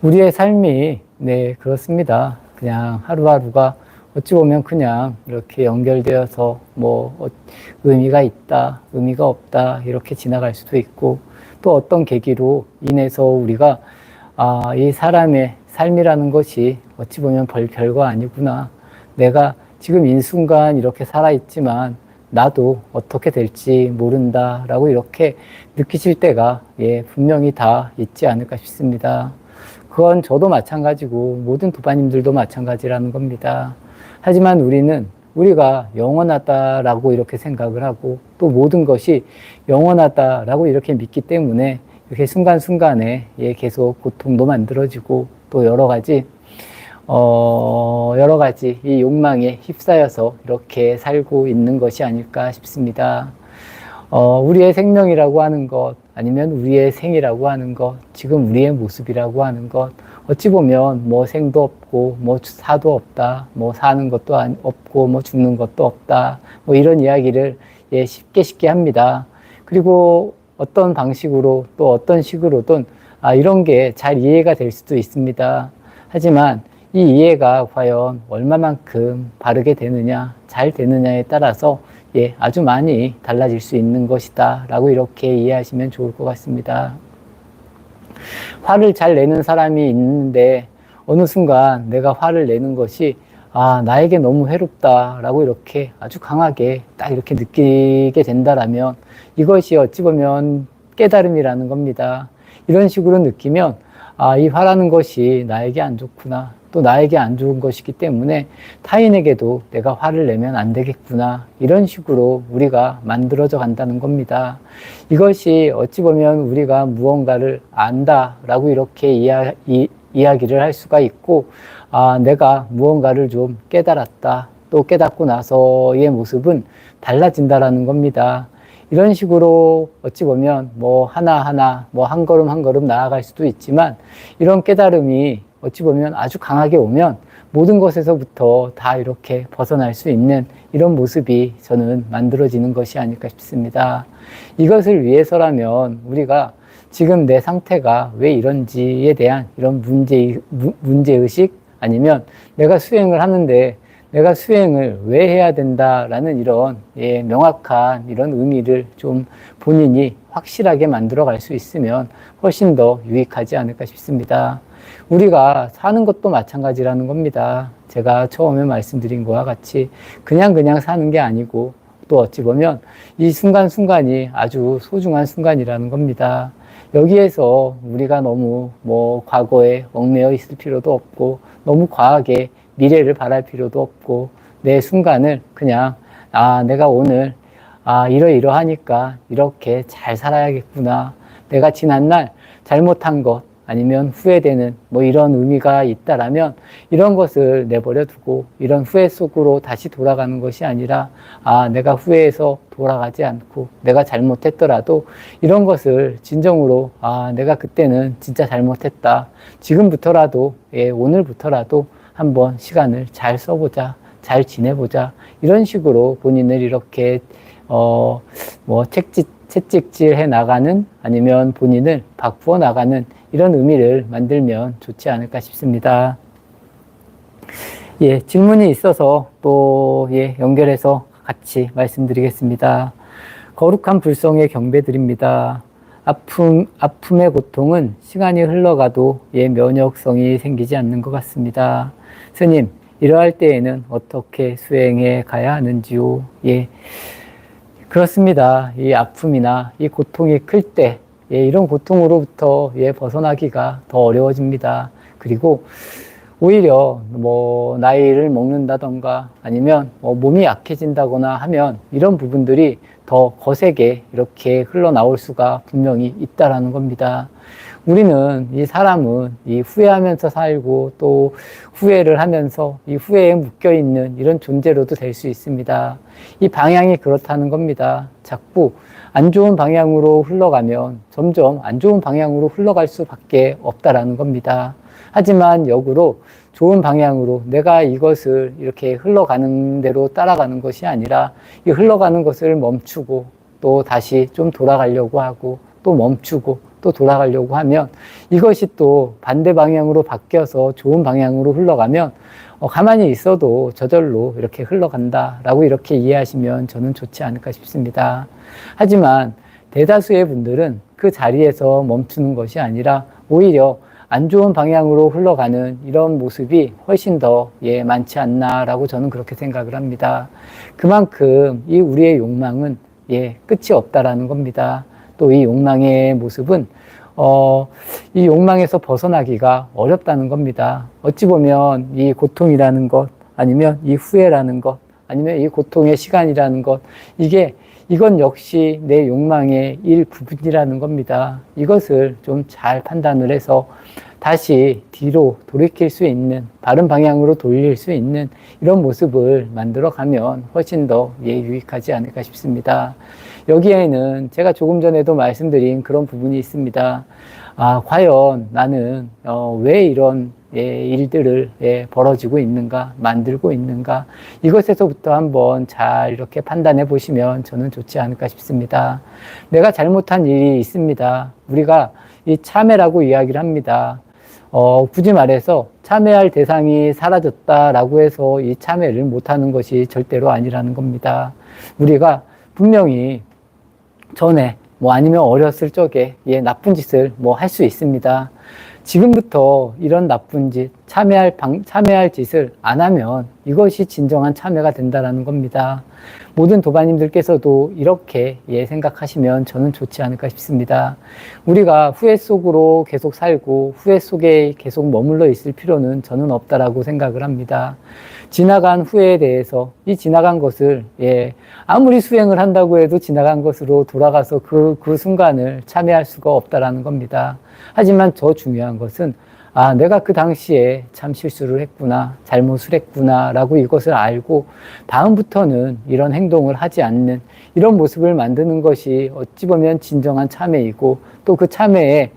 우리의 삶이, 네, 그렇습니다. 그냥 하루하루가 어찌 보면 그냥 이렇게 연결되어서 의미가 있다, 의미가 없다, 이렇게 지나갈 수도 있고, 또 어떤 계기로 인해서 우리가, 이 사람의 삶이라는 것이 어찌 보면 별거 아니구나. 내가 지금 이 순간 이렇게 살아있지만, 나도 어떻게 될지 모른다라고 이렇게 느끼실 때가, 예, 분명히 다 있지 않을까 싶습니다. 그건 저도 마찬가지고 모든 도파님들도 마찬가지라는 겁니다. 하지만 우리가 영원하다라고 이렇게 생각을 하고 또 모든 것이 영원하다라고 이렇게 믿기 때문에 이렇게 순간순간에 예, 계속 고통도 만들어지고 또 여러 가지 이 욕망에 휩싸여서 이렇게 살고 있는 것이 아닐까 싶습니다. 우리의 생명이라고 하는 것, 아니면 우리의 생이라고 하는 것, 지금 우리의 모습이라고 하는 것, 어찌 보면 생도 없고, 사도 없다, 사는 것도 없고, 죽는 것도 없다, 이런 이야기를 예, 쉽게 합니다. 그리고 어떤 방식으로 또 어떤 식으로든 이런 게 잘 이해가 될 수도 있습니다. 하지만 이 이해가 과연 얼마만큼 바르게 되느냐, 잘 되느냐에 따라서 예, 아주 많이 달라질 수 있는 것이다 라고 이렇게 이해하시면 좋을 것 같습니다. 화를 잘 내는 사람이 있는데 어느 순간 내가 화를 내는 것이 나에게 너무 외롭다 라고 이렇게 아주 강하게 딱 이렇게 느끼게 된다라면 이것이 어찌 보면 깨달음이라는 겁니다. 이런 식으로 느끼면 이 화라는 것이 나에게 안 좋구나, 또 나에게 안 좋은 것이기 때문에 타인에게도 내가 화를 내면 안 되겠구나, 이런 식으로 우리가 만들어져 간다는 겁니다. 이것이 어찌 보면 우리가 무언가를 안다라고 이렇게 이야기를 할 수가 있고, 내가 무언가를 좀 깨달았다, 또 깨닫고 나서의 모습은 달라진다라는 겁니다. 이런 식으로 어찌 보면 하나하나 한 걸음 한 걸음 나아갈 수도 있지만, 이런 깨달음이 어찌 보면 아주 강하게 오면 모든 것에서부터 다 이렇게 벗어날 수 있는 이런 모습이 저는 만들어지는 것이 아닐까 싶습니다. 이것을 위해서라면 우리가 지금 내 상태가 왜 이런지에 대한 이런 문제의식, 아니면 내가 수행을 하는데 내가 수행을 왜 해야 된다라는 이런 예, 명확한 이런 의미를 좀 본인이 확실하게 만들어 갈 수 있으면 훨씬 더 유익하지 않을까 싶습니다. 우리가 사는 것도 마찬가지라는 겁니다. 제가 처음에 말씀드린 것과 같이 그냥 사는 게 아니고, 또 어찌 보면 이 순간순간이 아주 소중한 순간이라는 겁니다. 여기에서 우리가 너무 과거에 얽매여 있을 필요도 없고, 너무 과하게 미래를 바랄 필요도 없고, 내 순간을 그냥 내가 오늘 이러이러하니까 이렇게 잘 살아야겠구나, 내가 지난날 잘못한 것 아니면 후회되는 이런 의미가 있다라면 이런 것을 내버려 두고 이런 후회 속으로 다시 돌아가는 것이 아니라 내가 후회해서 돌아가지 않고, 내가 잘못했더라도 이런 것을 진정으로 내가 그때는 진짜 잘못했다, 지금부터라도 예, 오늘부터라도 한번 시간을 잘 써보자, 잘 지내보자, 이런 식으로 본인을 이렇게 채찍질해 나가는, 아니면 본인을 바꾸어 나가는 이런 의미를 만들면 좋지 않을까 싶습니다. 예, 질문이 있어서 또 예, 연결해서 같이 말씀드리겠습니다. 거룩한 불성에 경배드립니다. 아픔의 고통은 시간이 흘러가도 예, 면역성이 생기지 않는 것 같습니다. 스님, 이러할 때에는 어떻게 수행해 가야 하는지요? 예, 그렇습니다. 이 아픔이나 이 고통이 클 때, 예, 이런 고통으로부터 예, 벗어나기가 더 어려워집니다. 그리고 오히려 나이를 먹는다던가 아니면 몸이 약해진다거나 하면 이런 부분들이 더 거세게 이렇게 흘러나올 수가 분명히 있다라는 겁니다. 우리는, 이 사람은 이 후회하면서 살고 또 후회를 하면서 이 후회에 묶여있는 이런 존재로도 될 수 있습니다. 이 방향이 그렇다는 겁니다. 자꾸 안 좋은 방향으로 흘러가면 점점 안 좋은 방향으로 흘러갈 수밖에 없다라는 겁니다. 하지만 역으로 좋은 방향으로 내가 이것을 이렇게 흘러가는 대로 따라가는 것이 아니라 이 흘러가는 것을 멈추고 또 다시 좀 돌아가려고 하고 또 멈추고 또 돌아가려고 하면 이것이 또 반대 방향으로 바뀌어서 좋은 방향으로 흘러가면 가만히 있어도 저절로 이렇게 흘러간다라고 이렇게 이해하시면 저는 좋지 않을까 싶습니다. 하지만 대다수의 분들은 그 자리에서 멈추는 것이 아니라 오히려 안 좋은 방향으로 흘러가는 이런 모습이 훨씬 더 많지 않나라고 저는 그렇게 생각을 합니다. 그만큼 이 우리의 욕망은 끝이 없다라는 겁니다. 또 이 욕망의 모습은 이 욕망에서 벗어나기가 어렵다는 겁니다. 어찌 보면 이 고통이라는 것, 아니면 이 후회라는 것, 아니면 이 고통의 시간이라는 것, 이건 역시 내 욕망의 일부분이라는 겁니다. 이것을 좀 잘 판단을 해서 다시 뒤로 돌이킬 수 있는, 바른 방향으로 돌릴 수 있는 이런 모습을 만들어 가면 훨씬 더 유익하지 않을까 싶습니다. 여기에는 제가 조금 전에도 말씀드린 그런 부분이 있습니다. 과연 나는 왜 이런 일들을 벌어지고 있는가, 만들고 있는가, 이것에서부터 한번 잘 이렇게 판단해 보시면 저는 좋지 않을까 싶습니다. 내가 잘못한 일이 있습니다. 우리가 이 참회라고 이야기를 합니다. 굳이 말해서 참회할 대상이 사라졌다라고 해서 이 참회를 못하는 것이 절대로 아니라는 겁니다. 우리가 분명히 전에 아니면 어렸을 적에 나쁜 짓을 할 수 있습니다. 지금부터 이런 나쁜 짓, 참회할 짓을 안 하면 이것이 진정한 참회가 된다라는 겁니다. 모든 도반님들께서도 이렇게 생각하시면 저는 좋지 않을까 싶습니다. 우리가 후회 속으로 계속 살고 후회 속에 계속 머물러 있을 필요는 저는 없다라고 생각을 합니다. 지나간 후회에 대해서 이 지나간 것을 아무리 수행을 한다고 해도 지나간 것으로 돌아가서 그 순간을 참회할 수가 없다라는 겁니다. 하지만 더 중요한 것은 내가 그 당시에 참 실수를 했구나, 잘못을 했구나 라고 이것을 알고 다음부터는 이런 행동을 하지 않는 이런 모습을 만드는 것이 어찌 보면 진정한 참회이고, 또 그 참회에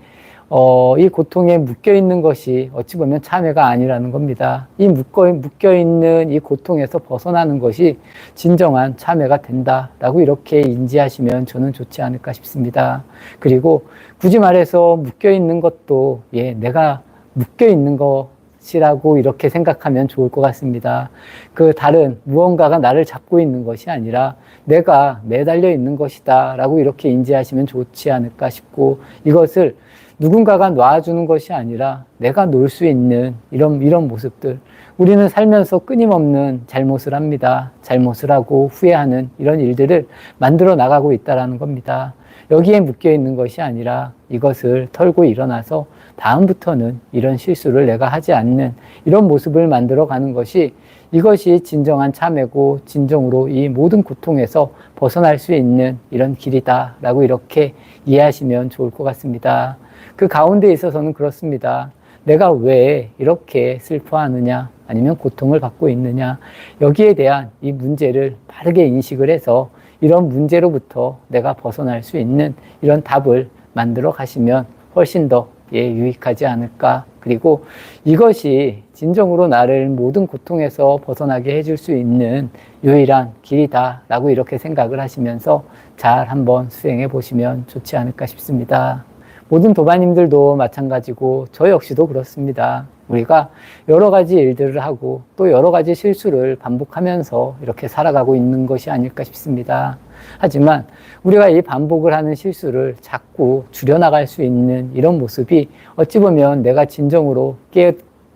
이 고통에 묶여있는 것이 어찌 보면 참회가 아니라는 겁니다. 이 묶여있는 이 고통에서 벗어나는 것이 진정한 참회가 된다라고 이렇게 인지하시면 저는 좋지 않을까 싶습니다. 그리고 굳이 말해서 묶여있는 것도 내가 묶여있는 것이라고 이렇게 생각하면 좋을 것 같습니다. 그 다른 무언가가 나를 잡고 있는 것이 아니라 내가 매달려 있는 것이다 라고 이렇게 인지하시면 좋지 않을까 싶고, 이것을 누군가가 놔주는 것이 아니라 내가 놓을 수 있는 이런 모습들, 우리는 살면서 끊임없는 잘못을 합니다. 잘못을 하고 후회하는 이런 일들을 만들어 나가고 있다는 겁니다. 여기에 묶여 있는 것이 아니라 이것을 털고 일어나서 다음부터는 이런 실수를 내가 하지 않는 이런 모습을 만들어 가는 것이, 이것이 진정한 참회고 진정으로 이 모든 고통에서 벗어날 수 있는 이런 길이다 라고 이렇게 이해하시면 좋을 것 같습니다. 그 가운데 있어서는 그렇습니다. 내가 왜 이렇게 슬퍼하느냐, 아니면 고통을 받고 있느냐, 여기에 대한 이 문제를 바르게 인식을 해서 이런 문제로부터 내가 벗어날 수 있는 이런 답을 만들어 가시면 훨씬 더 유익하지 않을까. 그리고 이것이 진정으로 나를 모든 고통에서 벗어나게 해줄 수 있는 유일한 길이다 라고 이렇게 생각을 하시면서 잘 한번 수행해 보시면 좋지 않을까 싶습니다. 모든 도반님들도 마찬가지고 저 역시도 그렇습니다. 우리가 여러 가지 일들을 하고 또 여러 가지 실수를 반복하면서 이렇게 살아가고 있는 것이 아닐까 싶습니다. 하지만 우리가 이 반복을 하는 실수를 자꾸 줄여나갈 수 있는 이런 모습이 어찌 보면 내가 진정으로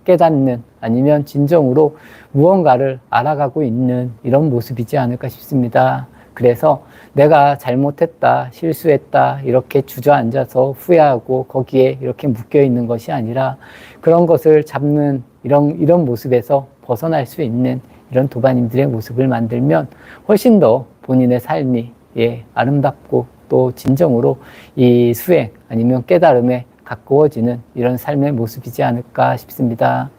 깨닫는, 아니면 진정으로 무언가를 알아가고 있는 이런 모습이지 않을까 싶습니다. 그래서 내가 잘못했다, 실수했다 이렇게 주저앉아서 후회하고 거기에 이렇게 묶여 있는 것이 아니라 그런 것을 잡는 이런 모습에서 벗어날 수 있는 이런 도반님들의 모습을 만들면 훨씬 더 본인의 삶이 아름답고 또 진정으로 이 수행 아니면 깨달음에 가까워지는 이런 삶의 모습이지 않을까 싶습니다.